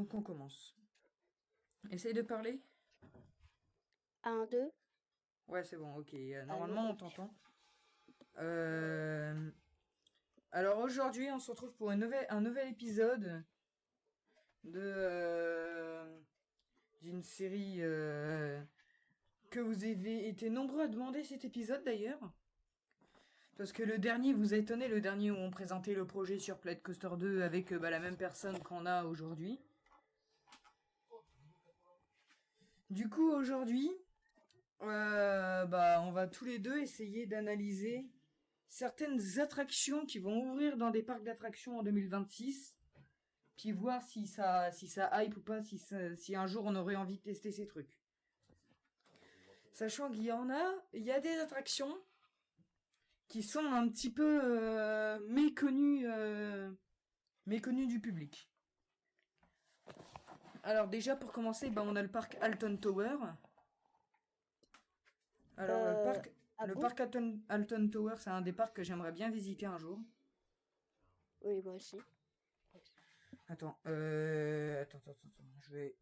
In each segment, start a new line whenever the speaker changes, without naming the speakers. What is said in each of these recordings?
donc on commence. Essaye de parler.
1, 2.
Ouais, c'est bon, ok.
Allô,
Normalement, on
ok.
t'entend. Euh, Alors aujourd'hui, on se retrouve pour un nouvel épisode de d'une série que vous avez été nombreux à demander cet épisode d'ailleurs. Parce que le dernier vous a étonné, le dernier où on présentait le projet sur Plaid Coaster 2 avec la même personne qu'on a aujourd'hui. Du coup, aujourd'hui, on va tous les deux essayer d'analyser certaines attractions qui vont ouvrir dans des parcs d'attractions en 2026, puis voir si ça hype ou pas, si un jour on aurait envie de tester ces trucs. Sachant il y a des attractions qui sont un petit peu méconnues du public. Alors déjà pour commencer, on a le parc Alton Tower. Alors
Ah
le
bon?
parc Alton Tower, c'est un des parcs que j'aimerais bien visiter un jour.
Oui, moi aussi.
Attends, je vais.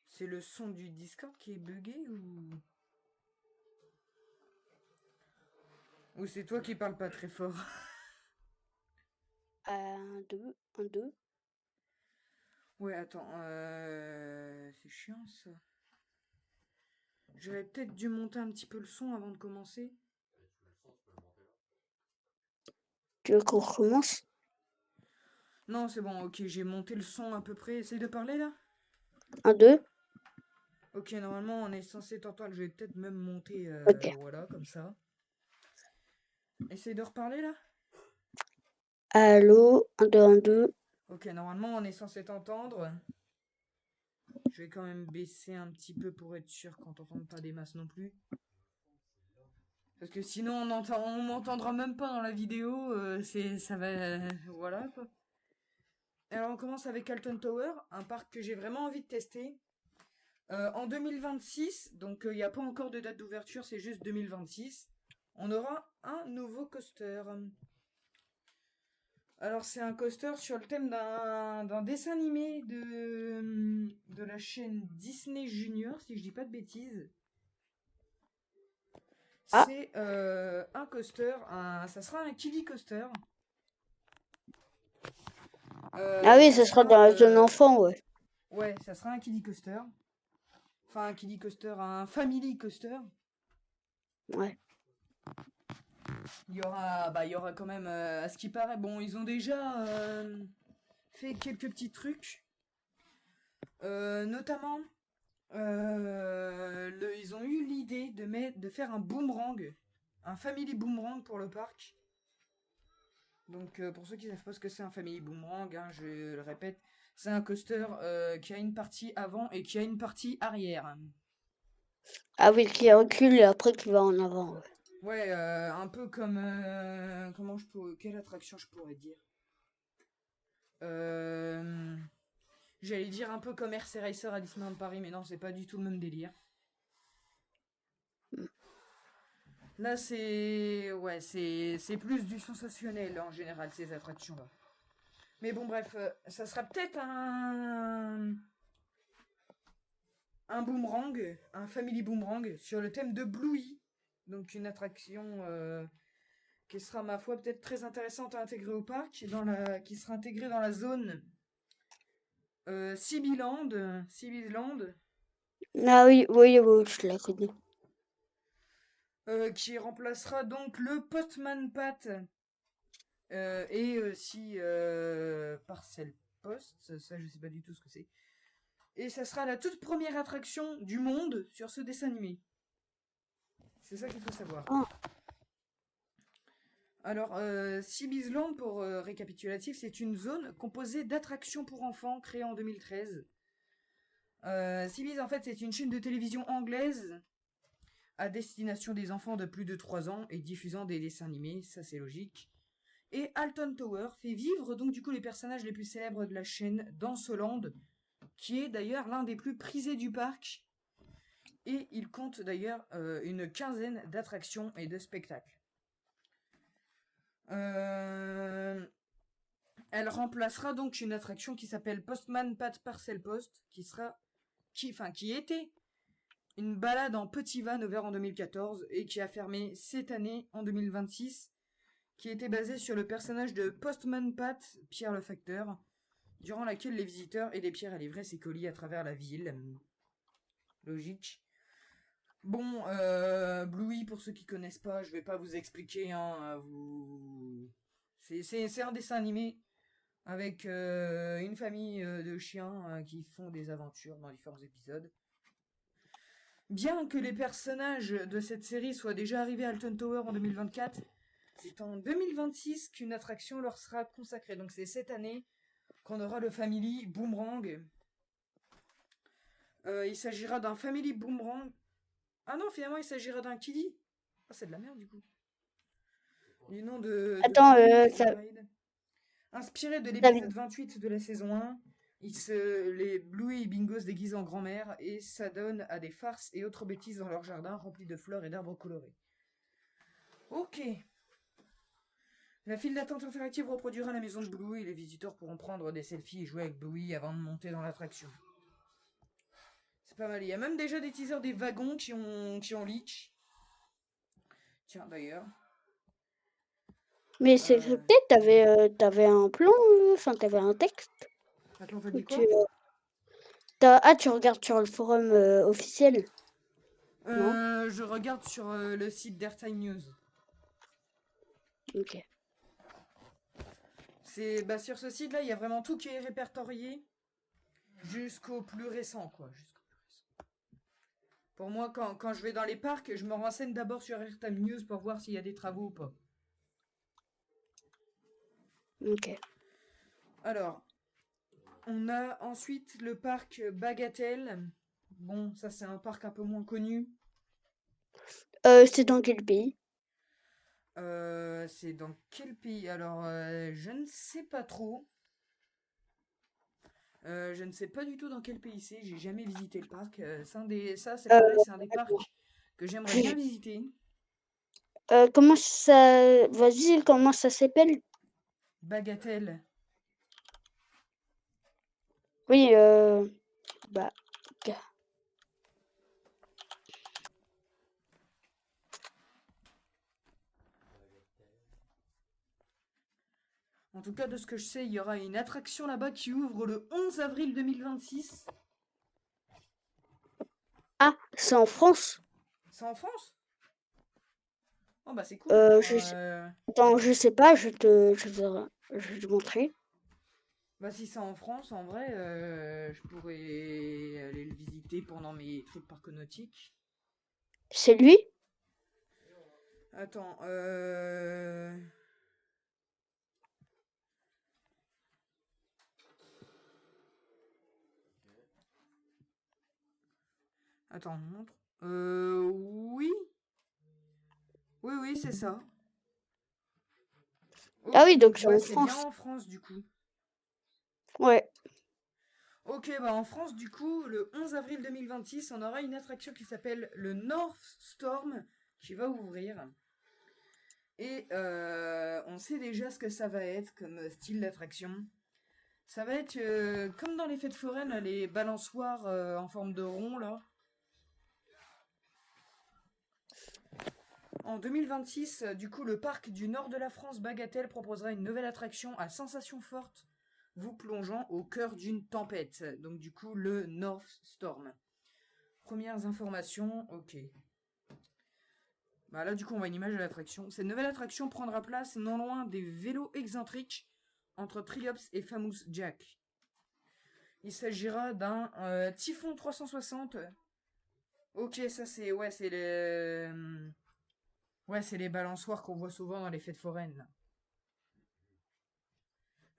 C'est le son du Discord qui est bugué ou c'est toi qui parles pas très fort?
1, 2, 1, 2.
Ouais, attends, c'est chiant ça. J'aurais peut-être dû monter un petit peu le son avant de commencer.
Tu veux qu'on recommence?
Non, c'est bon, ok, j'ai monté le son à peu près. Essaye de parler là.
1, 2.
Ok, normalement on est censé t'entendre. Je vais peut-être même monter,
Ok.
voilà, comme ça. Essaye de reparler là.
Allô, 1, 2, 1, 2.
Ok, normalement on est censé t'entendre. Je vais quand même baisser un petit peu pour être sûr qu'on t'entende pas des masses non plus. Parce que sinon on m'entendra même pas dans la vidéo, ça va, voilà quoi. Alors on commence avec Alton Tower, un parc que j'ai vraiment envie de tester. En 2026, donc il n'y a pas encore de date d'ouverture, c'est juste 2026, on aura un nouveau coaster. Alors c'est un coaster sur le thème d'un dessin animé de la chaîne Disney Junior, si je dis pas de bêtises.
Ah,
C'est un coaster, ça sera un kiddie coaster.
ah oui,
Ça
ce sera
sera,
dans la zone enfant, ouais.
ouais, ça sera un kiddie coaster. Enfin, un kiddie coaster, un family coaster.
Ouais.
Il y aura quand même, à ce qui paraît, bon, ils ont déjà fait quelques petits trucs. Notamment, ils ont eu l'idée de faire un boomerang, un family boomerang pour le parc. Donc, pour ceux qui ne savent pas ce que c'est un family boomerang, hein, je le répète, c'est un coaster qui a une partie avant et qui a une partie arrière.
Ah oui, qui recule et après qui va en avant, ouais.
Ouais, un peu comme quelle attraction je pourrais dire. Euh, J'allais dire un peu comme RC Racer à Disneyland Paris, mais non, c'est pas du tout le même délire. Là, c'est plus du sensationnel en général ces attractions-là. Mais bon, bref, ça sera peut-être un boomerang, un family boomerang sur le thème de Bluey, donc une attraction qui sera ma foi peut-être très intéressante à intégrer au parc, qui sera intégrée dans la zone Sibyland,
Ah oui, oui, oui, je la connais.
qui remplacera donc le Postman Pat et aussi Parcel Post, ça je sais pas du tout ce que c'est. Et ça sera la toute première attraction du monde sur ce dessin animé. C'est ça qu'il faut savoir.
Ah,
Alors, Land, pour récapitulatif, c'est une zone composée d'attractions pour enfants créée en 2013. Seabiz, en fait, c'est une chaîne de télévision anglaise à destination des enfants de plus de 3 ans et diffusant des dessins animés, ça c'est logique. Et Alton Tower fait vivre donc du coup les personnages les plus célèbres de la chaîne dans ce land, qui est d'ailleurs l'un des plus prisés du parc. Et il compte d'ailleurs une quinzaine d'attractions et de spectacles. Elle remplacera donc une attraction qui s'appelle Postman Pat Parcel Post, qui était une balade en petit van ouvert en 2014 et qui a fermé cette année en 2026, qui était basée sur le personnage de Postman Pat, Pierre le facteur, durant laquelle les visiteurs aidaient Pierre à livrer ses colis à travers la ville. Logique. Bon, Bluey, pour ceux qui connaissent pas, je vais pas vous expliquer, hein, c'est un dessin animé avec une famille de chiens qui font des aventures dans différents épisodes. Bien que les personnages de cette série soient déjà arrivés à Alton Tower en 2024, c'est en 2026 qu'une attraction leur sera consacrée. Donc c'est cette année qu'on aura le Family Boomerang. Il s'agira d'un Family Boomerang. Ah non, finalement, il s'agira d'un Kiddy. Ah, c'est de la merde, du coup. Du nom de
Attends,
Ride. Inspiré de l'épisode 28 de la saison 1, les Bluey et Bingo se déguisent en grand-mère et s'adonnent à des farces et autres bêtises dans leur jardin rempli de fleurs et d'arbres colorés. Ok. La file d'attente interactive reproduira la maison de Bluey et les visiteurs pourront prendre des selfies et jouer avec Bluey avant de monter dans l'attraction. C'est pas mal. Il y a même déjà des teasers des wagons qui ont leak. Tiens, d'ailleurs.
Mais c'est peut-être t'avais un plan, enfin t'avais un texte.
Attends, t'as dit quoi
Tu regardes sur le forum officiel. Non.
Je regarde sur le site d'Airtime News.
Ok.
Sur ce site-là, il y a vraiment tout qui est répertorié jusqu'au plus récent, quoi. Pour moi, quand je vais dans les parcs, je me renseigne d'abord sur Airtime News pour voir s'il y a des travaux ou pas.
Ok.
Alors, on a ensuite le parc Bagatelle. Bon, ça c'est un parc un peu moins connu.
C'est dans quel pays?
C'est dans quel pays? Alors, je ne sais pas trop. Je ne sais pas du tout dans quel pays c'est. J'ai jamais visité le parc. C'est pareil, c'est un des parcs que j'aimerais bien visiter.
Comment ça... Vas-y, comment ça s'appelle?
Bagatelle.
Oui, bah...
En tout cas, de ce que je sais, il y aura une attraction là-bas qui ouvre le 11 avril 2026.
Ah, c'est en France?
C'est en France? Oh bah c'est cool.
Attends, je sais pas, je vais te montrer.
Bah si c'est en France, en vrai, je pourrais aller le visiter pendant mes trips parconautiques.
C'est lui?
Attends, Attends, on montre. Oui. Oui, c'est ça.
Ah oui, donc c'est en
c'est
France.
bien en France, du coup.
Ouais.
Ok, bah en France, du coup, le 11 avril 2026, on aura une attraction qui s'appelle le North Storm qui va ouvrir. Et on sait déjà ce que ça va être comme style d'attraction. Ça va être comme dans les fêtes foraines, là, les balançoires en forme de rond, là. En 2026, du coup, le parc du nord de la France, Bagatelle, proposera une nouvelle attraction à sensations fortes, vous plongeant au cœur d'une tempête. Donc, du coup, le North Storm. Premières informations, ok. Bah là, du coup, on voit une image de l'attraction. Cette nouvelle attraction prendra place non loin des vélos excentriques entre Triops et Famous Jack. Il s'agira d'un Typhon 360. Ok, ça c'est... Ouais, c'est les... Ouais, c'est les balançoires qu'on voit souvent dans les fêtes foraines.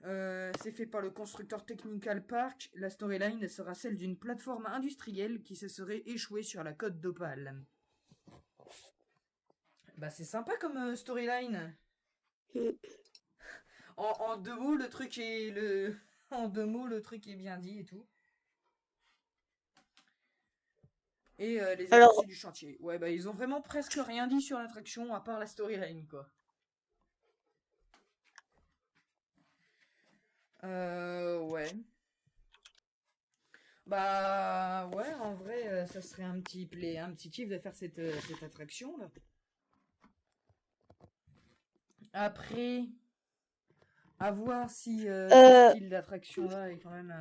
C'est fait par le constructeur Technical Park. La storyline sera celle d'une plateforme industrielle qui se serait échouée sur la côte d'Opale. Bah c'est sympa comme storyline. En deux mots, le truc est en deux mots, le truc est bien dit et tout. Et les avancées du chantier. Ouais, bah ils ont vraiment presque rien dit sur l'attraction à part la storyline, quoi. Ouais. Bah ouais, en vrai, ça serait un petit kiff de faire cette attraction là. Après, à voir si ce
Euh,
style d'attraction là est quand même.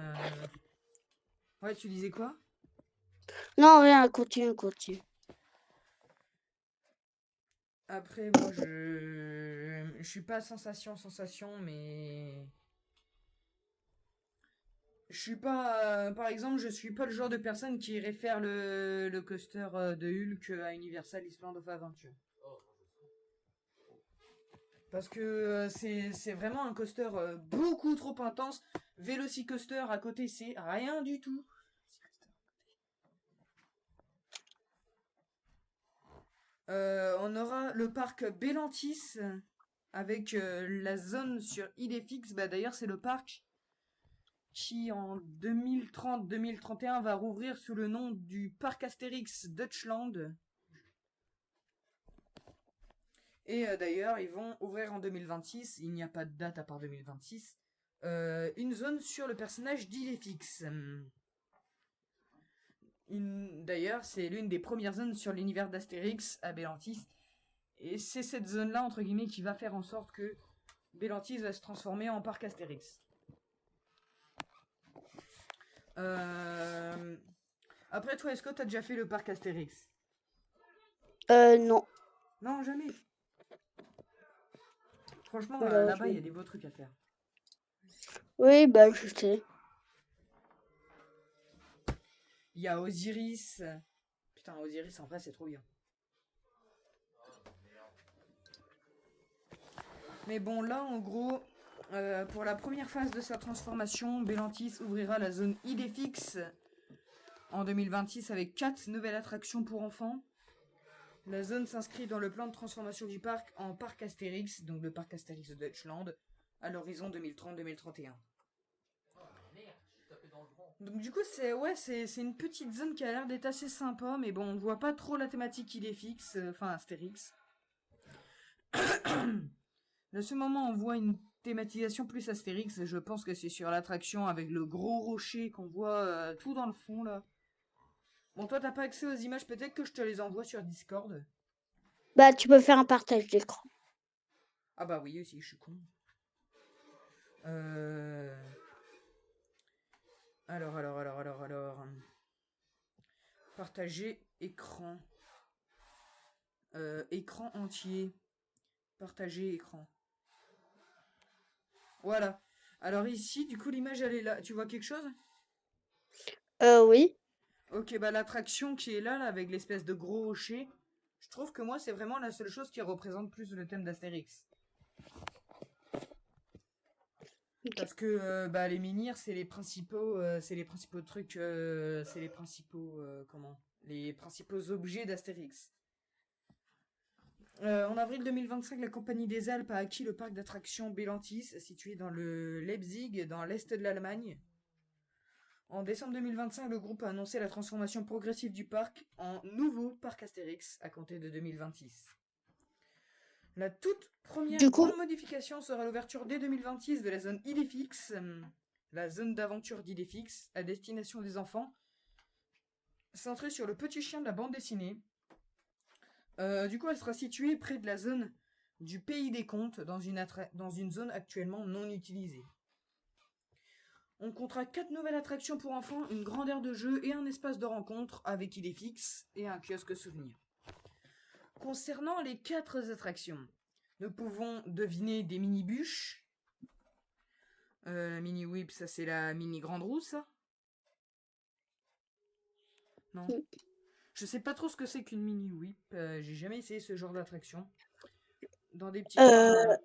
Ouais, tu disais quoi?
non, rien, continue, continue.
Après, moi, je suis pas sensation, mais je suis pas, par exemple, je suis pas le genre de personne qui irait faire le coaster de Hulk à Universal Island of Adventure. Parce que c'est vraiment un coaster beaucoup trop intense. Velocicoaster à côté, c'est rien du tout. On aura le parc Bellantis avec la zone sur Idefix. Bah, d'ailleurs, c'est le parc qui en 2030-2031 va rouvrir sous le nom du parc Astérix Deutschland. Et d'ailleurs, ils vont ouvrir en 2026, il n'y a pas de date à part 2026, une zone sur le personnage d'Idefix. D'ailleurs, c'est l'une des premières zones sur l'univers d'Astérix à Bellantis. Et c'est cette zone-là, entre guillemets, qui va faire en sorte que Bellantis va se transformer en parc Astérix. Euh... Après, toi, est-ce que t'as déjà fait le parc Astérix?
Non.
Non, jamais. Franchement, là-bas, il y
Malheureusement.
a des beaux trucs à faire.
Oui, bah, je sais.
Il y a Osiris. Putain, Osiris, en vrai, c'est trop bien. Mais bon, là, en gros, pour la première phase de sa transformation, Bellantis ouvrira la zone Idefix en 2026 avec 4 nouvelles attractions pour enfants. La zone s'inscrit dans le plan de transformation du parc en parc Astérix, donc le parc Astérix de Deutschland, à l'horizon 2030-2031. Donc du coup, c'est une petite zone qui a l'air d'être assez sympa, mais bon, on voit pas trop la thématique Idefix, enfin Astérix. De ce moment, on voit une thématisation plus Astérix. Je pense que c'est sur l'attraction avec le gros rocher qu'on voit tout dans le fond là. Bon, toi, t'as pas accès aux images, peut-être que je te les envoie sur Discord.
Bah, tu peux faire un partage d'écran.
Ah bah oui, aussi, je suis con. Euh... Alors. Partager écran. Écran entier. Partager écran. Voilà. Alors ici, du coup, l'image, elle est là. Tu vois quelque chose?
Oui.
Ok, bah l'attraction qui est là, avec l'espèce de gros rocher, je trouve que moi, c'est vraiment la seule chose qui représente plus le thème d'Astérix.
Ok.
Parce que bah, les menhirs, c'est les principaux trucs, les principaux objets d'Astérix. En avril 2025, la Compagnie des Alpes a acquis le parc d'attractions Bellantis, situé dans le Leipzig, dans l'est de l'Allemagne. En décembre 2025, le groupe a annoncé la transformation progressive du parc en nouveau parc Astérix à compter de 2026. La toute première
Du coup,
grande modification sera l'ouverture dès 2026 de la zone Idefix, la zone d'aventure d'Idefix, à destination des enfants, centrée sur le petit chien de la bande dessinée. Du coup, elle sera située près de la zone du Pays des Contes, dans une zone actuellement non utilisée. On comptera 4 nouvelles attractions pour enfants, une grande aire de jeu et un espace de rencontre avec Idefix et un kiosque souvenir. Concernant les 4 attractions, nous pouvons deviner des mini-bûches. La mini-whip, ça c'est la mini-grande roue, ça? Non. Je sais pas trop ce que c'est qu'une mini-whip. J'ai jamais essayé ce genre d'attraction. Dans des petits coins.
euh,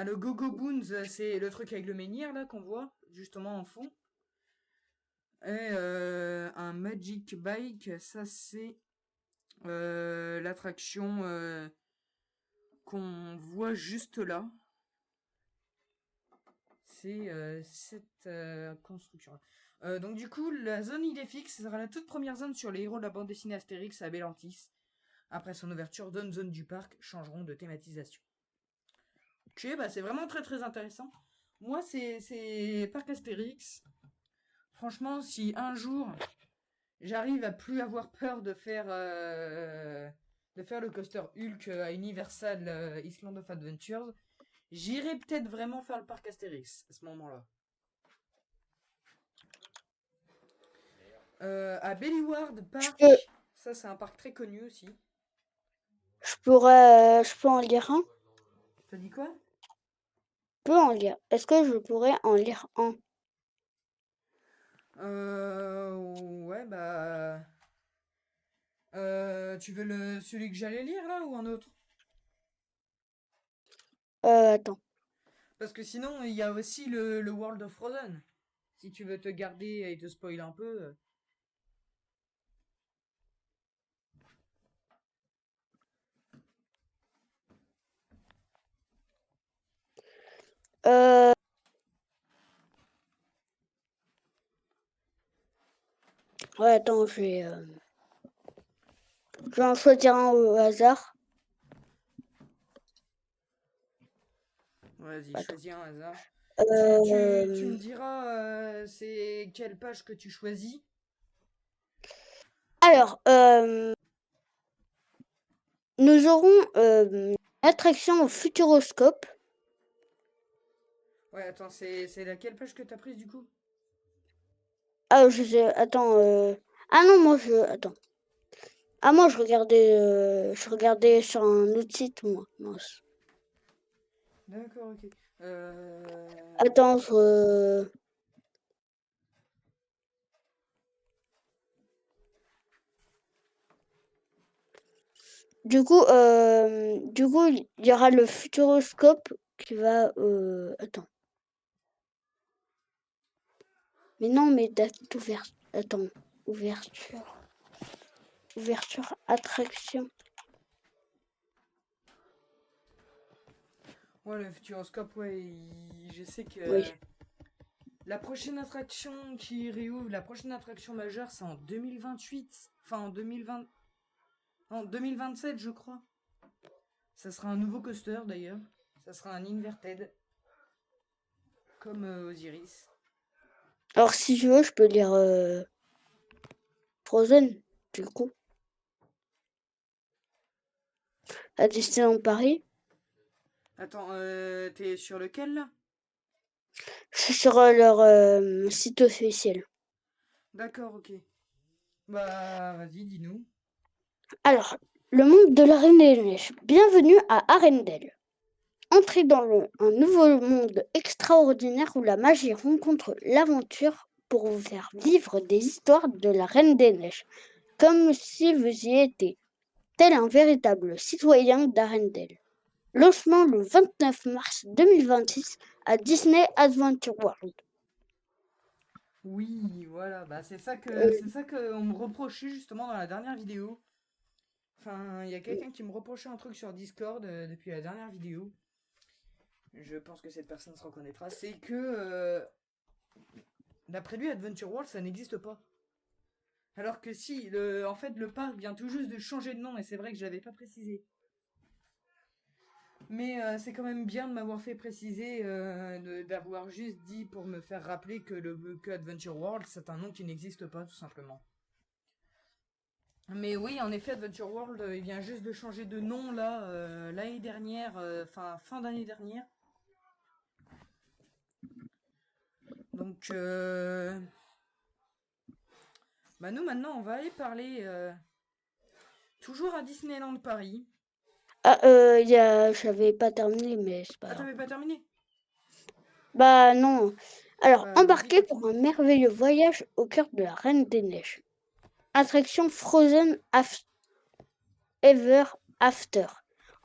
Le Go-Go Boons, c'est le truc avec le menhir là qu'on voit justement en fond. Et un Magic Bike, ça c'est l'attraction qu'on voit juste là. C'est cette construction. Donc du coup, la zone Idefix sera la toute première zone sur les héros de la bande dessinée Astérix à Bellantis. Après son ouverture, d'autres zones du parc changeront de thématisation. Ok, bah c'est vraiment très très intéressant. Moi, c'est Parc Astérix. Franchement, si un jour j'arrive à plus avoir peur de faire le coaster Hulk à Universal Island of Adventures, j'irai peut-être vraiment faire le parc Astérix à ce moment-là. À Bellewaerde
Je peux,
Park, ça c'est un parc très connu aussi.
je peux en lire un?
T'as dit quoi?
Je peux en lire. Est-ce que je pourrais en lire un?
Ouais, bah. Tu veux celui que j'allais lire là ou un autre?
Attends.
Parce que sinon, il y a aussi le World of Frozen. Si tu veux te garder et te spoiler un peu.
Euh, ouais, attends, je vais en choisir un au hasard.
Vas-y,
Attends.
choisis un hasard. Tu me
Euh,
diras c'est quelle page que tu choisis.
alors, nous aurons une attraction au Futuroscope.
Ouais, attends, c'est laquelle page que t'as prise du coup?
Ah, je sais, attends. Ah non, attends. Ah, moi, je regardais sur un autre site, moi. Mince.
D'accord, ok.
Attends, du coup, il y aura le Futuroscope qui va. Attends. Mais non, mais date d'ouverture. Attends. Ouverture. Ouverture, attraction.
Ouais, le Futuroscope, ouais, je sais que
Oui.
la prochaine attraction qui réouvre, la prochaine attraction majeure, c'est en 2028. Enfin, en 2020. En 2027, je crois. Ça sera un nouveau coaster d'ailleurs. Ça sera un inverted. Comme Osiris.
Alors, si je veux, je peux lire Frozen, du coup. À Disneyland Paris.
Attends, t'es sur lequel là?
Je suis sur leur site officiel.
D'accord, ok. Bah, vas-y, dis-nous.
Alors, le monde de la Reine des Neiges. Bienvenue à Arendelle. Entrez dans un nouveau monde extraordinaire où la magie rencontre l'aventure pour vous faire vivre des histoires de la Reine des Neiges, comme si vous y étiez, tel un véritable citoyen d'Arendelle. Lancement le 29 mars 2026 à Disney Adventure World.
Oui, voilà, bah
Euh,
c'est ça que on me reprochait justement dans la dernière vidéo. Enfin, il y a quelqu'un qui me reprochait un truc sur Discord depuis la dernière vidéo. Je pense que cette personne se reconnaîtra. C'est que, d'après lui, Adventure World, ça n'existe pas. Alors que si, en fait, le parc vient tout juste de changer de nom, et c'est vrai que je l'avais pas précisé. Mais c'est quand même bien de m'avoir fait préciser, d'avoir juste dit pour me faire rappeler que Adventure World, c'est un nom qui n'existe pas, tout simplement. Mais oui, en effet, Adventure World, il vient juste de changer de nom là, l'année dernière, fin d'année dernière. Donc, bah nous maintenant, on va aller parler toujours à Disneyland Paris.
Ah, j'avais pas terminé, mais c'est pas
Ah,
grave.
t'avais pas terminé?
Bah non. Alors,
Bah vas-y,
embarquez pour
continue.
un merveilleux voyage au cœur de la Reine des Neiges. Attraction Ever After.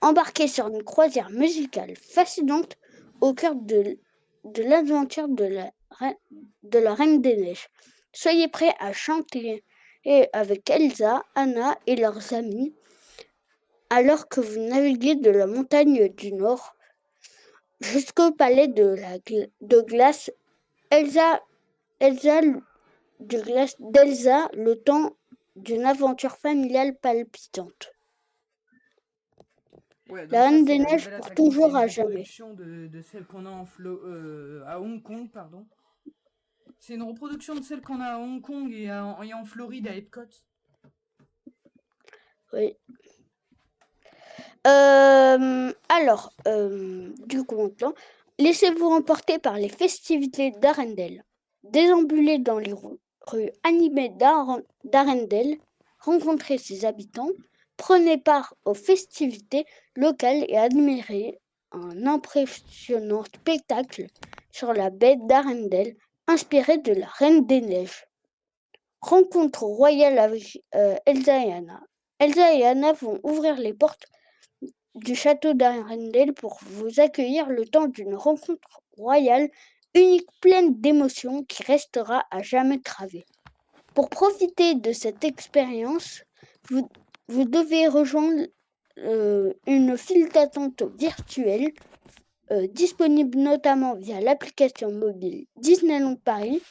Embarquez sur une croisière musicale fascinante au cœur de l'aventure de la Reine des Neiges. Soyez prêts à chanter et avec Elsa, Anna et leurs amis alors que vous naviguez de la montagne du Nord jusqu'au palais de glace. Elsa, Elsa d'Elsa, le temps d'une aventure familiale palpitante.
Ouais, donc
La
ça,
Reine
c'est
des
la
Neiges
nouvelle
pour
attraction. C'est
toujours
une
à jamais.
reproduction de celle qu'on a à Hong Kong, pardon. C'est une reproduction de celle qu'on a à Hong Kong et en Floride à Epcot.
Oui. Du coup, maintenant, laissez-vous emporter par les festivités d'Arendelle. Déambulez dans les rues animées d'Arendelle, rencontrez ses habitants, prenez part aux festivités locales et admirez un impressionnant spectacle sur la baie d'Arendelle, inspiré de la Reine des Neiges. Rencontre royale avec Elsa et Anna. Elsa et Anna vont ouvrir les portes du château d'Arendelle pour vous accueillir le temps d'une rencontre royale unique, pleine d'émotions qui restera à jamais gravée. Pour profiter de cette expérience, vous devez rejoindre une file d'attente virtuelle disponible notamment via l'application mobile Disneyland Paris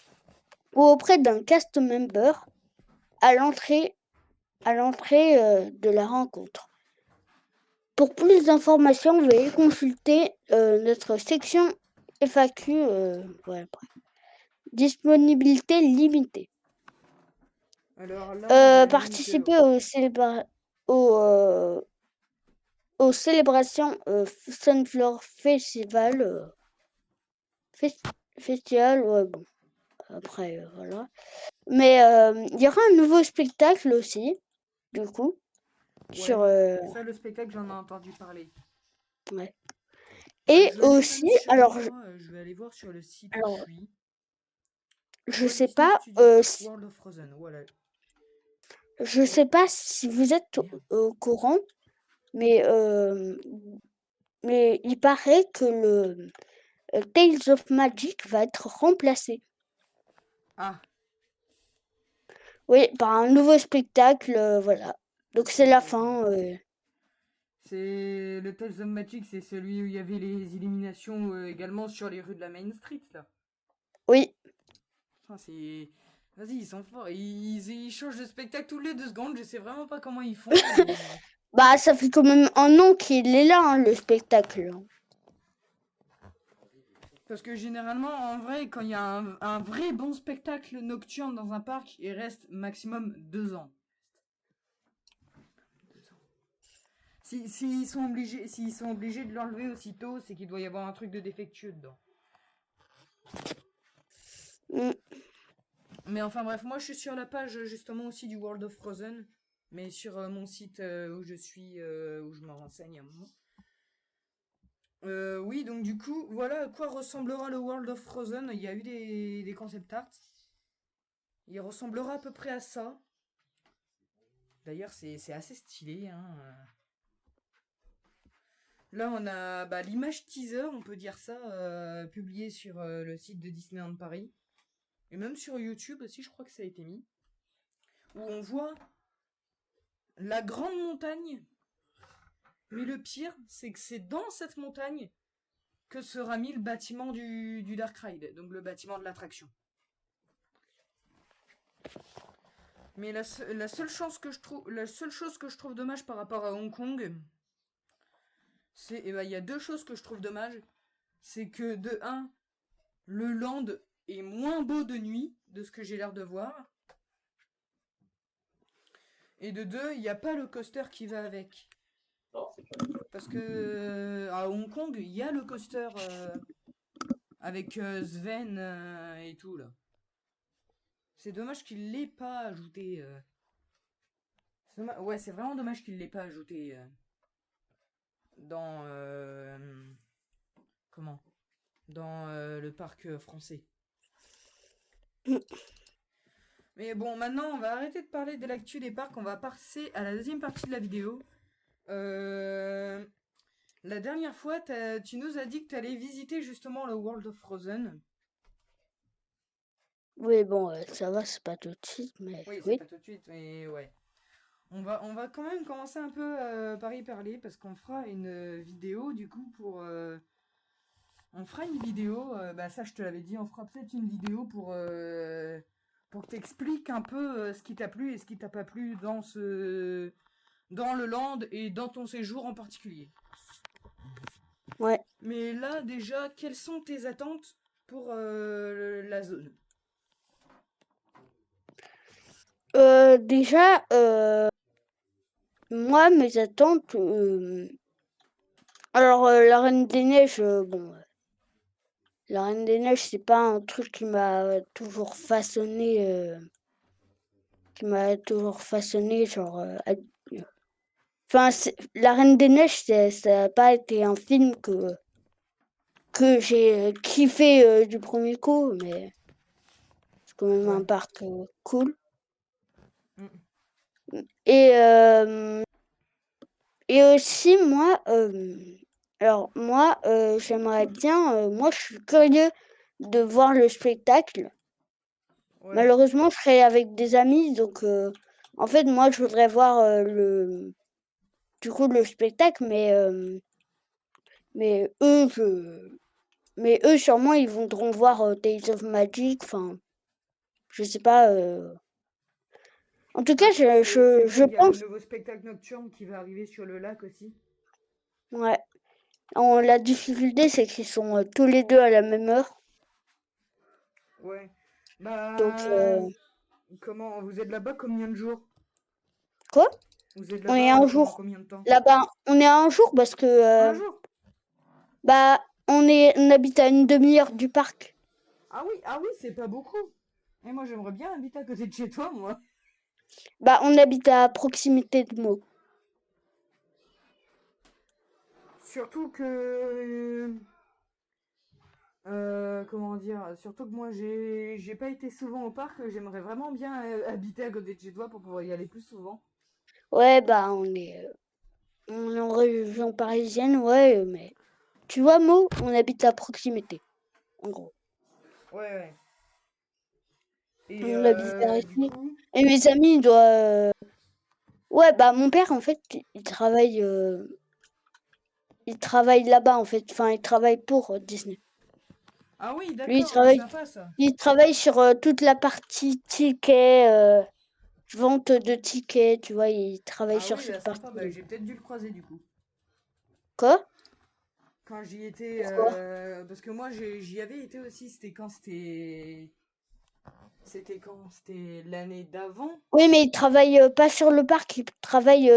ou auprès d'un cast member à l'entrée de la rencontre. Pour plus d'informations, veuillez consulter notre section FAQ. Disponibilité limitée.
Alors là, on a mis que...
Participer aux célébrations Sunflower Festival. Festival, ouais, bon. Après, voilà. Mais il y aura un nouveau spectacle aussi, du coup. Sur.
Ça, le spectacle, j'en ai entendu parler.
Ouais. Et
Je l'ai pas
aussi,
mis sur
alors,
moi, je vais aller voir sur le site où
alors,
je suis.
je
Walt
sais
Disney
pas,
Studios, World of Frozen, voilà.
je sais pas si vous êtes au courant, mais il paraît que le Tales of Magic va être remplacé.
Ah,
Oui, par un nouveau spectacle, voilà. Donc c'est la fin.
c'est le Tales of Magic, c'est celui où il y avait les illuminations également sur les rues de la Main Street, là.
Oui,
Putain, c'est... Vas-y, ils sont forts. Ils changent de spectacle tous les 2 secondes. Je sais vraiment pas comment ils font. Mais...
bah ça fait quand même un an qu'il est là, hein, le spectacle.
Parce que généralement, en vrai, quand il y a un vrai bon spectacle nocturne dans un parc, il reste maximum 2 ans. S'ils sont obligés de l'enlever aussitôt, c'est qu'il doit y avoir un truc de défectueux dedans.
Mm.
Mais enfin bref, moi je suis sur la page justement aussi du World of Frozen, mais sur mon site où je suis, où je me renseigne à un moment. Oui, donc du coup, voilà à quoi ressemblera le World of Frozen. Il y a eu des concept art. Il ressemblera à peu près à ça. D'ailleurs, c'est assez stylé, hein. Là, on a l'image teaser, on peut dire ça, publiée sur le site de Disneyland Paris. Et même sur YouTube aussi, je crois que ça a été mis. Où on voit la grande montagne. Mais le pire, c'est que c'est dans cette montagne que sera mis le bâtiment du Dark Ride. Donc le bâtiment de l'attraction. Mais la seule chose que je trouve dommage par rapport à Hong Kong, c'est... il y a 2 choses que je trouve dommage. C'est que de 1, le land est moins beau de nuit, de ce que j'ai l'air de voir. Et de 2, il n'y a pas le coaster qui va avec. Parce que à Hong Kong, il y a le coaster avec Sven et tout là. C'est dommage qu'il l'ait pas ajouté. Ouais, c'est vraiment dommage qu'il l'ait pas ajouté dans comment dans le parc français.
Mm.
Mais bon, maintenant, on va arrêter de parler de l'actu des parcs. On va passer à la deuxième partie de la vidéo. La dernière fois, tu nous as dit que tu allais visiter justement le World of Frozen.
Oui, bon, ça va, c'est pas tout de suite, mais
Oui, c'est
oui.
pas tout de suite, mais ouais. On va quand même commencer un peu par y parler parce qu'on fera une vidéo du coup pour. On fera une vidéo, ça je te l'avais dit, on fera peut-être une vidéo pour que t'expliques un peu ce qui t'a plu et ce qui t'a pas plu dans le land et dans ton séjour en particulier.
Ouais.
Mais là, déjà, quelles sont tes attentes pour la zone?
Déjà, moi, mes attentes. Alors, la Reine des Neiges, bon, la Reine des Neiges, c'est pas un truc qui m'a toujours façonné. Genre. Enfin, la Reine des Neiges, ça n'a pas été un film que j'ai kiffé du premier coup, mais c'est quand même un
Ouais.
parc cool.
Mm.
Et aussi, moi, j'aimerais bien, moi, je suis curieux de voir le spectacle.
Ouais.
Malheureusement, je serai avec des amis, donc en fait, moi, je voudrais voir du coup, le spectacle, mais eux, sûrement, ils voudront voir Tales of Magic. Enfin, je sais pas. En tout cas,
Après, c'est vrai
je
qu'il y a le
pense,
nouveau spectacle nocturne qui va arriver sur le lac aussi.
ouais. La difficulté, c'est qu'ils sont tous les deux à la même heure.
Ouais.
Donc,
Bah, comment vous êtes là-bas combien de jours?
quoi?
Vous êtes
On est
là-bas
un
pendant
jour.
combien de temps?
Là-bas, on est à un jour parce que,
Un jour?
bah, on habite à une demi-heure du parc.
Ah oui, c'est pas beaucoup. Et moi, j'aimerais bien habiter à côté de chez toi, moi.
Bah, on habite à proximité de Meaux.
Surtout que... comment dire? Surtout que moi, j'ai pas été souvent au parc. J'aimerais vraiment bien habiter à côté de chez toi pour pouvoir y aller plus souvent.
Ouais, bah, on est en région parisienne, ouais, mais tu vois, Meaux, on habite à proximité, en gros.
Ouais, ouais. Et
On habite vers
du
ici.
coup...
Et mes amis, ils doivent. Ouais, bah, mon père, en fait, il travaille là-bas, en fait. Enfin, il travaille pour Disney.
Ah oui,
Lui,
d'accord, bah sympa ça.
il travaille sur toute la partie tickets, vente de tickets, tu vois, il travaille
Ah
sur
oui,
cette
bah sympa, bah
partie.
j'ai peut-être dû le croiser du coup.
Quoi?
Quand j'y étais,
Pourquoi?
parce que moi j'y avais été aussi, c'était quand c'était quand? C'était l'année d'avant?
Oui, mais il travaille pas sur le parc, il travaille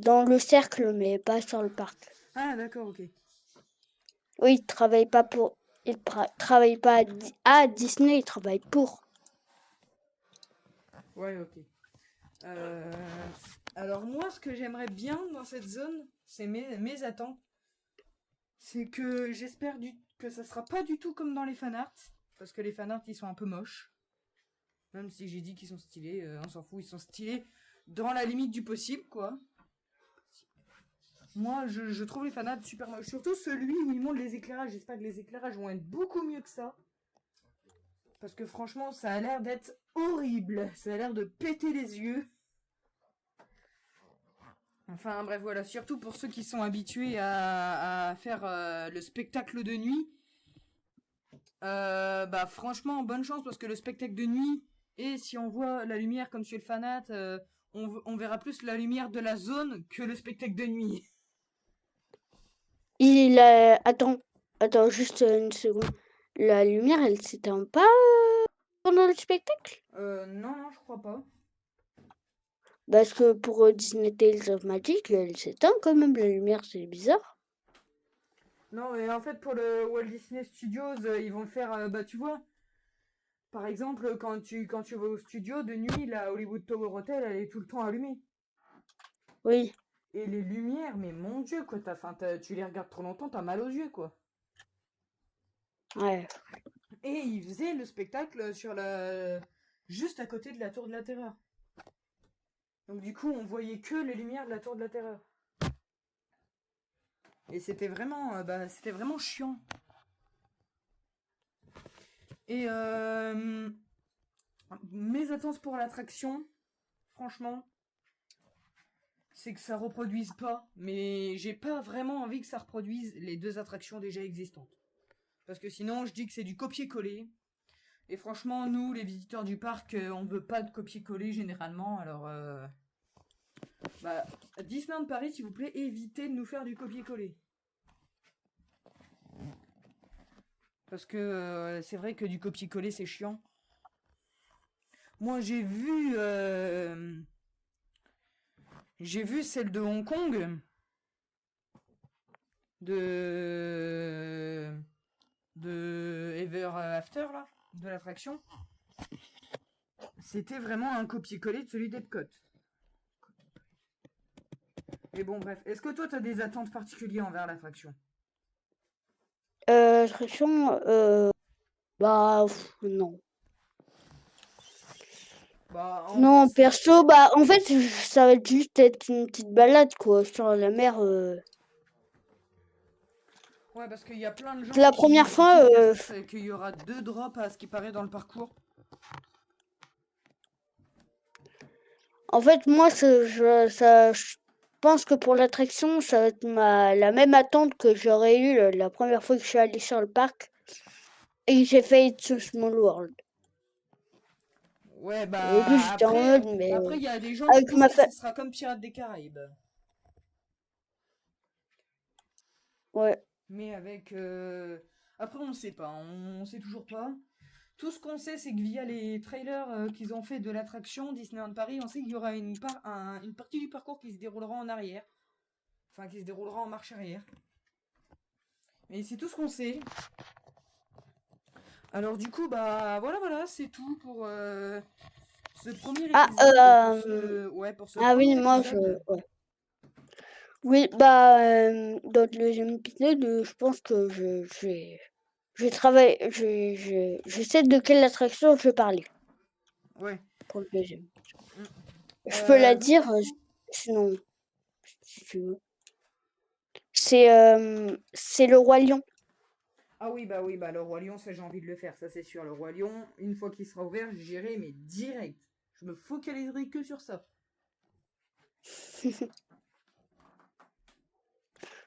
dans le cercle, mais pas sur le parc.
Ah d'accord, ok.
Oui, il travaille pas pour. Travaille pas à Disney, il travaille pour.
Ouais, ok. Euh, alors moi, ce que j'aimerais bien dans cette zone, c'est mes attentes, c'est que que ça sera pas du tout comme dans les fanarts, parce que les fanarts ils sont un peu moches. Même si j'ai dit qu'ils sont stylés, on s'en fout, ils sont stylés dans la limite du possible, quoi. Moi, je trouve les fanarts super moches. Surtout celui où ils montrent les éclairages. J'espère que les éclairages vont être beaucoup mieux que ça. Parce que franchement, ça a l'air d'être horrible. Ça a l'air de péter les yeux. Enfin bref, voilà. Surtout pour ceux qui sont habitués à faire le spectacle de nuit. Bah franchement, bonne chance parce que le spectacle de nuit, et si on voit la lumière comme sur le fanat, on verra plus la lumière de la zone que le spectacle de nuit.
Attends, juste une seconde. La lumière, elle s'éteint pas pendant le spectacle?
Non, non, je crois pas.
Parce que pour Disney Tales of Magic, elle s'éteint quand même, la lumière, c'est bizarre.
Non, mais en fait, pour le Walt Disney Studios, ils vont le faire, bah tu vois, par exemple, quand tu vas au studio, de nuit, la Hollywood Tower Hotel, elle est tout le temps allumée.
Oui,
Et les lumières, mais mon Dieu, quoi, tu les regardes trop longtemps, t'as mal aux yeux, quoi.
ouais.
Et ils faisaient le spectacle juste à côté de la Tour de la Terreur. Donc du coup, on voyait que les lumières de la Tour de la Terreur. Et c'était vraiment chiant. Et mes attentes pour l'attraction, franchement, c'est que ça reproduise pas. Mais j'ai pas vraiment envie que ça reproduise les deux attractions déjà existantes. Parce que sinon, je dis que c'est du copier-coller. Et franchement, nous, les visiteurs du parc, on veut pas de copier-coller généralement. Alors, Bah, Disneyland Paris, s'il vous plaît, évitez de nous faire du copier-coller. Parce que c'est vrai que du copier-coller, c'est chiant. Moi, j'ai vu celle de Hong Kong, de Ever After, là, de l'attraction. C'était vraiment un copier-coller de celui d'Epcot. Mais bon, bref. Est-ce que toi, t'as des attentes particulières envers l'attraction?
Attraction, bah, non.
Bah, en vrai,
Non, perso, bah, en fait, ça va juste être une petite balade, quoi, sur la mer.
ouais, parce qu'il y a plein de gens
La première
qui
fois,
disent qu'il y aura 2 drops à ce qui paraît dans le parcours.
en fait, moi, je pense que pour l'attraction, ça va être la même attente que j'aurais eue la première fois que je suis allée sur le parc et que j'ai fait It's a Small World.
Ouais,
Au début,
bah
j'étais en mode, mais
après il y a des gens qui
avec
pensent
ma
que
famille.
ce sera comme Pirates des Caraïbes.
Ouais.
Mais avec après on sait pas, on sait toujours pas. Tout ce qu'on sait, c'est que via les trailers qu'ils ont fait de l'attraction Disneyland Paris, on sait qu'il y aura une partie du parcours qui se déroulera en arrière. Enfin, qui se déroulera en marche arrière. Mais c'est tout ce qu'on sait. Alors du coup, bah voilà, c'est tout pour ce premier
Ah,
épisode. Pour ce
ah oui,
premier
moi,
épisode.
ouais. Oui, bah, dans le deuxième épisode, je pense que je travaille, je sais de quelle attraction je vais parler
Ouais.
pour le deuxième.
Mm.
Je peux la
Donc
dire,
du coup.
sinon, si tu veux. C'est le Roi Lion.
Ah oui, bah le Roi Lion, ça j'ai envie de le faire, ça c'est sûr. Le Roi Lion, une fois qu'il sera ouvert, j'irai, mais direct. Je me focaliserai que sur ça.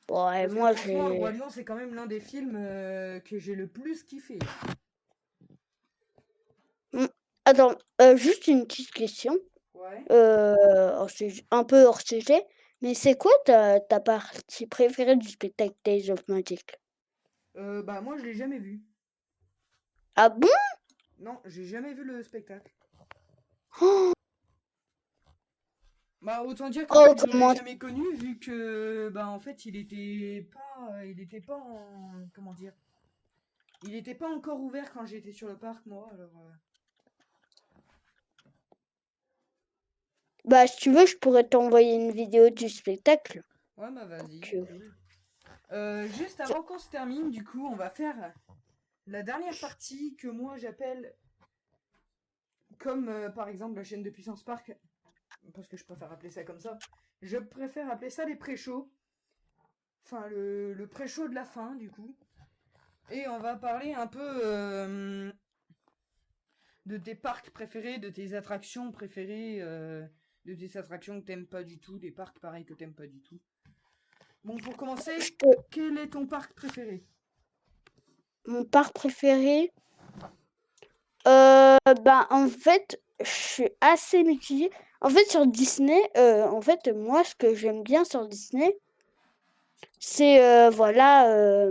Ouais,
Parce que
moi,
franchement, le Roi Lion, c'est quand même l'un des films que j'ai le plus kiffé.
Attends, juste une petite question.
Ouais.
Un peu hors sujet, mais c'est quoi ta partie préférée du spectacle Days of Magic?
Bah moi, je l'ai jamais vu.
Ah bon?
Non, j'ai jamais vu le spectacle.
Oh,
Bah autant dire qu'en
oh,
fait, je l'ai
comment...
jamais connu vu que bah en fait, il était pas en comment dire, il était pas encore ouvert quand j'étais sur le parc moi. Alors
Bah, si tu veux, je pourrais t'envoyer une vidéo du spectacle.
ouais, bah vas-y,
Tu-
cool. Juste avant qu'on se termine, du coup, on va faire la dernière partie que moi j'appelle comme par exemple la chaîne de Puissance Park, parce que je préfère appeler ça comme ça. Je préfère appeler ça les pré-shows. Enfin, le pré-show de la fin, du coup. Et on va parler un peu de tes parcs préférés, de tes attractions préférées, de tes attractions que t'aimes pas du tout, des parcs pareils que t'aimes pas du tout. Bon, pour commencer,
je te-
quel est ton parc préféré?
Mon parc préféré, bah, en fait, je suis assez mitigée. En fait, sur Disney, en fait, moi, ce que j'aime bien sur Disney, c'est, voilà,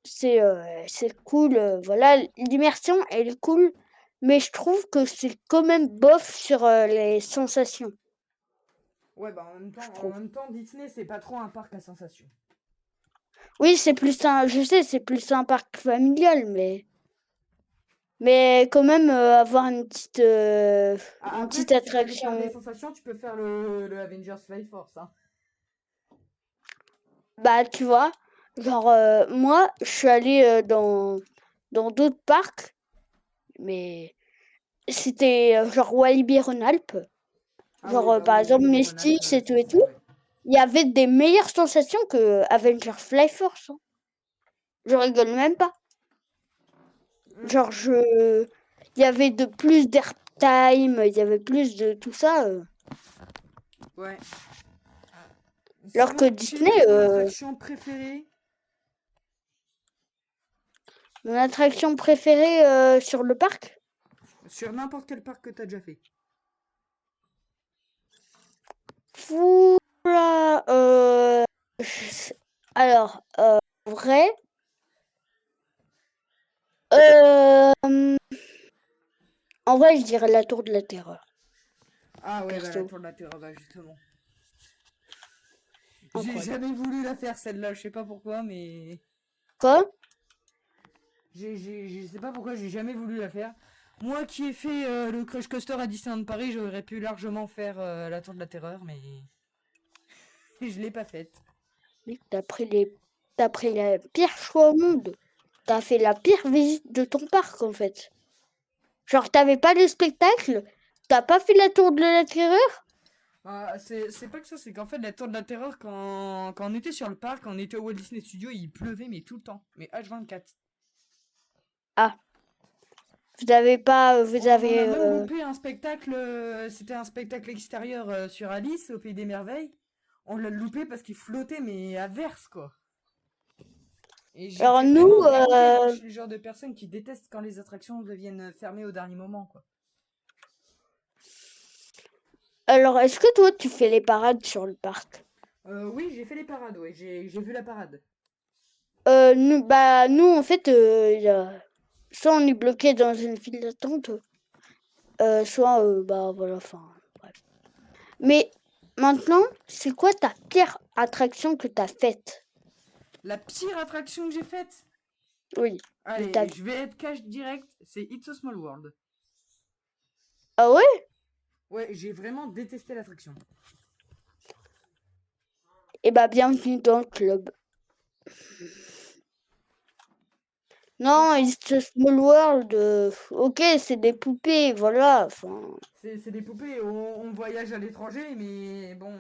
c'est cool, voilà, l'immersion, elle est cool, mais je trouve que c'est quand même bof sur, les sensations,
Ouais, bah
je
en
trouve.
même temps, Disney, c'est pas trop un parc à sensations.
Oui, je sais, c'est plus un parc familial, mais quand même, avoir une
Après,
petite
si tu veux aller faire des
attraction.
sensations, tu peux faire le Avengers Fly Force. Hein.
Bah, tu vois, genre, moi, je suis allée, dans d'autres parcs, mais c'était, genre Walibi Rhône-Alpes.
Ah
Genre,
oui, bah
par
oui,
exemple,
Walibi
Mystique
Rhône-Alpes,
et tout
ça
et
c'est
tout.
vrai.
Il y avait des meilleures sensations que Avengers Fly Force, hein. Je rigole même pas.
Mm,
Genre, il y avait de plus d'airtime, il y avait plus de tout ça.
ouais.
Alors que
Sinon, quelle
Disney,
est ton attraction préférée?
mon attraction préférée sur le parc,
Sur n'importe quel parc que t'as déjà fait.
fou là. Alors, vrai. Euh, En vrai, je dirais la tour de la terreur,
Ah ouais, bah la
perso.
tour de la terreur, bah justement. J'ai
Incroyable.
jamais voulu la faire celle-là, je sais pas pourquoi, mais...
Quoi?
Je sais pas pourquoi j'ai jamais voulu la faire. Moi qui ai fait le Crush Coaster à Disneyland Paris, j'aurais pu largement faire la tour de la terreur, mais je l'ai pas faite.
Mec, t'as pris la pire choix au monde. T'as fait la pire visite de ton parc, en fait. Genre, t'avais pas le spectacle? T'as pas fait la tour de la terreur?
Ah, c'est pas que ça, c'est qu'en fait la tour de la terreur, quand on était sur le parc, quand on était au Walt Disney Studio, il pleuvait mais tout le temps, mais H24.
Ah, vous avez pas... Vous
On a
avez...
même loupé un spectacle, c'était un spectacle extérieur sur Alice, au Pays des Merveilles. On l'a loupé parce qu'il flottait mais à verse quoi. Et
Alors,
j'étais
nous...
vraiment dégoûté. Moi, je suis le genre de personne qui déteste quand les attractions deviennent fermées au dernier moment, quoi.
Alors, est-ce que toi, tu fais les parades sur le parc?
Oui, j'ai fait les parades, ouais. J'ai vu la parade.
Nous, en fait, soit on est bloqué dans une file d'attente, soit, bah, voilà, enfin, bref. Mais maintenant, c'est quoi ta pire attraction que t'as faite?
La pire attraction que j'ai faite.
Oui, de ta
Allez,
vie.
je vais être cash direct. C'est It's a Small World.
Ah ouais?
Ouais, j'ai vraiment détesté l'attraction.
Eh bah, bienvenue dans le club. Non,
Pourtant,
It's a Small World, ok, c'est des poupées, voilà, enfin...
c'est des poupées. On voyage à l'étranger, mais bon,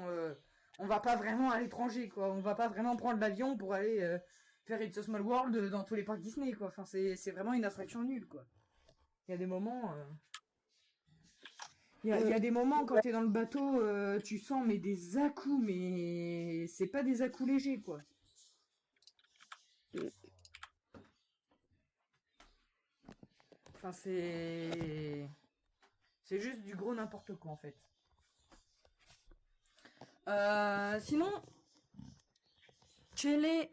on va pas vraiment à l'étranger, quoi. On va pas vraiment prendre l'avion pour aller faire It's a Small World dans tous les parcs Disney, quoi. Enfin, c'est vraiment une attraction nulle, quoi. Il y a des moments. Il y a des moments quand t'es dans le bateau, tu sens mais des à-coups, mais c'est pas des à-coups légers quoi. Enfin c'est juste du gros n'importe quoi en fait. Sinon, quelle est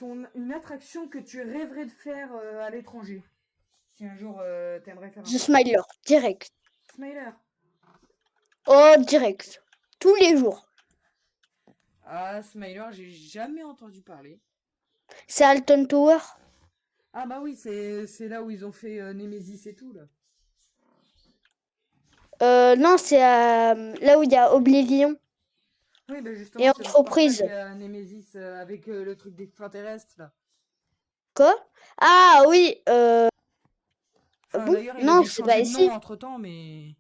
une attraction que tu rêverais de faire à l'étranger? Si un jour t'aimerais faire un
The
parc.
Smiler, direct.
Smiler.
Oh, direct. Tous les jours.
Ah, Smiler, j'ai jamais entendu parler.
C'est Alton Tower?
Ah bah oui, c'est là où ils ont fait Nemesis et tout là.
Non, c'est là où il y a Oblivion
Oui, bah
et
justement, c'est dans ce parc-là
Entreprise.
qu'il y a Nemesis avec le truc d'extraterrestre là.
Quoi? Ah oui, ah
Enfin,
bon?
d'ailleurs, il a
Non,
dû
c'est pas
changer de nom
ici.
entre-temps, mais...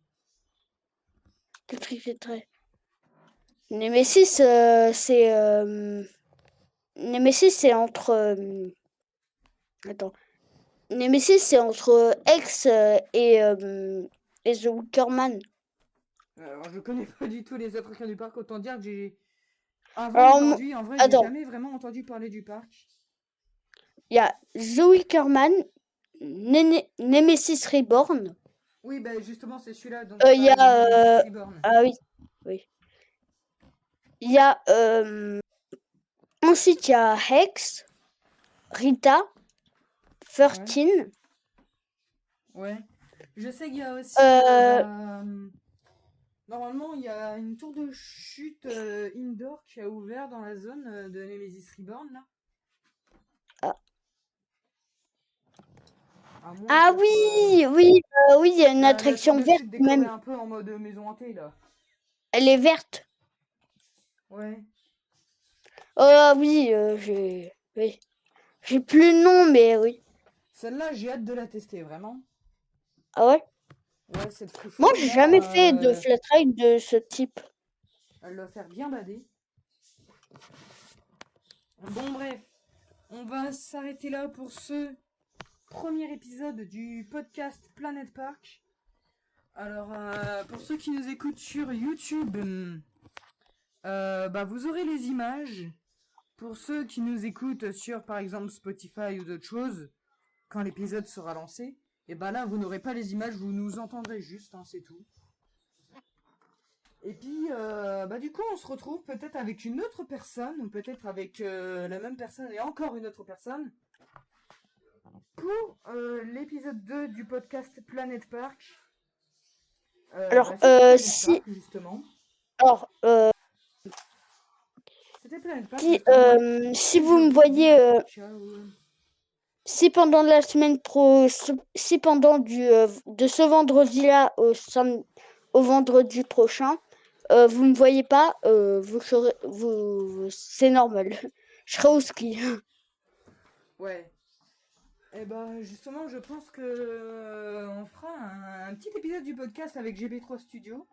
Le truc est très... Nemesis, Nemesis, c'est entre... Attends. Nemesis, c'est entre X et The Wickerman.
Alors, je connais pas du tout les attractions du parc, autant dire que j'ai... Avant
Alors,
aujourd'hui, en vrai, j'ai
attends.
jamais vraiment entendu parler du parc.
Il y a The Wickerman, Nemesis Reborn.
Oui, bah justement, c'est celui-là dont tu
Il y
parlais, le Nemesis
a...
Reborn.
ah oui, oui. Il y a... ensuite, il y a Hex, Rita,
Ouais.
13.
Ouais. Je sais qu'il y a aussi...
Euh,
normalement, il y a une tour de chute indoor qui a ouvert dans la zone de Nemesis Reborn, là.
ah,
À moins
ah
d'être...
oui, oui, oui, il y a une
la tour
attraction
de
verte
chute décorée
même.
un peu en mode maison hantée, là.
Elle est verte.
Ouais.
Oh oui, j'ai... Oui. J'ai plus le nom, mais oui.
Celle-là, j'ai hâte de la tester, vraiment.
Ah ouais?
Ouais, cette free
Moi,
fall
j'ai jamais
là,
fait de flat ride de ce type.
elle va faire bien bader. Bon, bref, on va s'arrêter là pour ce premier épisode du podcast Planet Park. Alors, pour ceux qui nous écoutent sur YouTube, bah, vous aurez les images. Pour ceux qui nous écoutent sur, par exemple, Spotify ou d'autres choses, quand l'épisode sera lancé, et bah là, vous n'aurez pas les images, vous nous entendrez juste, hein, c'est tout. Et puis, du coup, on se retrouve peut-être avec une autre personne, ou peut-être avec la même personne et encore une autre personne, pour l'épisode 2 du podcast Planet Park.
Alors,
C'était Planet
si,
Park, justement.
alors,
C'était Planet Park,
si,
justement.
si
Et je
vous me
vous dis
voyez,
ciao.
si pendant la semaine si pendant de ce vendredi-là au vendredi prochain, vous me voyez pas, c'est normal. Je serai au ski.
Ouais. Et justement, je pense que on fera un petit épisode du podcast avec GB3 Studio.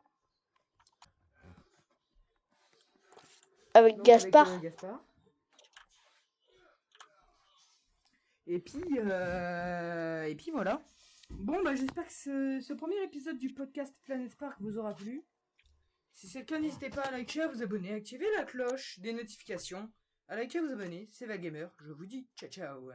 Avec
Donc avec
Gaspard.
Gaspard. Et puis voilà. Bon, j'espère que ce premier épisode du podcast Planet Park vous aura plu. Si c'est le cas, n'hésitez pas à liker, à vous abonner, à activer la cloche des notifications, à liker, à vous abonner. C'est Valgamer. Je vous dis ciao ciao.